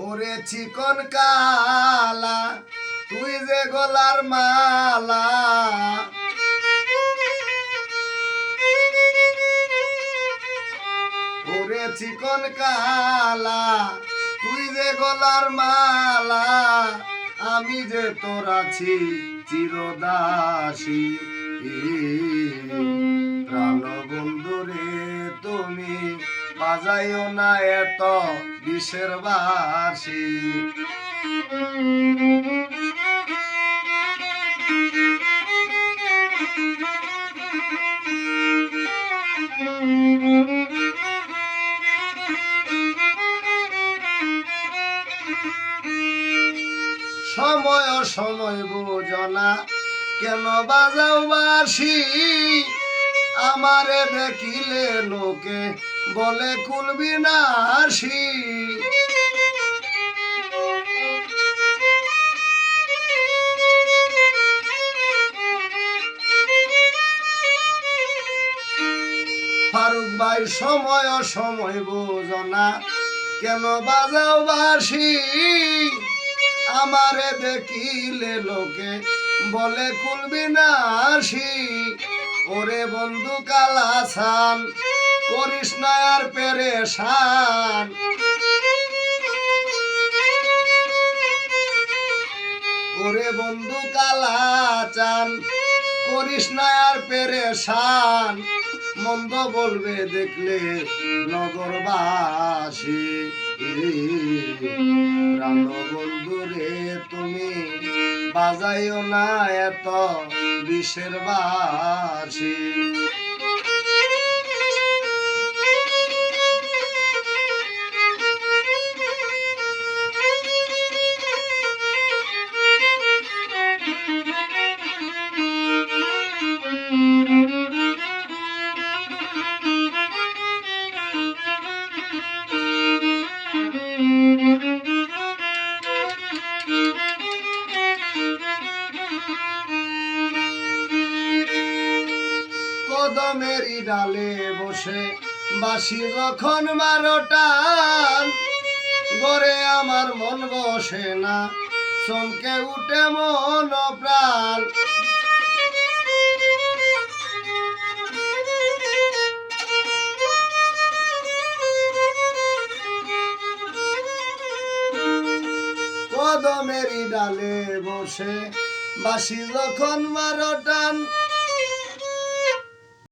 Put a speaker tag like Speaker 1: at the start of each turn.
Speaker 1: ওরে চিকন কালা তুই যে গলার মালা, ওরে চিকন কালা তুই যে গলার মালা, আমি যে তোর আছি চিরদাসী। প্রাণ বন্ধুরে তুমি বাজাইও না এত বিষের বাঁশি। সময় সময় বোঝনা কেন বাজাও বাঁশি, আমারে দেখিলে লোকে বলে কুল বিনাশী। ফারুক ভাই সময় সময় বোঝনা কেন বাজাও বাঁশি, আমারে দেখিলে লোকে বলে কুল বিনাশী। ওরে বন্ধু কালাসান করিস না আর পেরেশান, ওরে বন্ধু কালাচান করিস না আর পেরেশান, মন্দ বলবে দেখলে নগরবাসী। প্রাণ বন্ধুরে তুমি বাজাইও না এত বিষের বাঁশি। কদমেরই ডালে বসে বাঁশি যখন মারো টান, গড়ে আমার মন বসে না চমকে উঠে মন প্রাণ। কদমেরই ডালে বসে বাঁশি যখন মারো টান,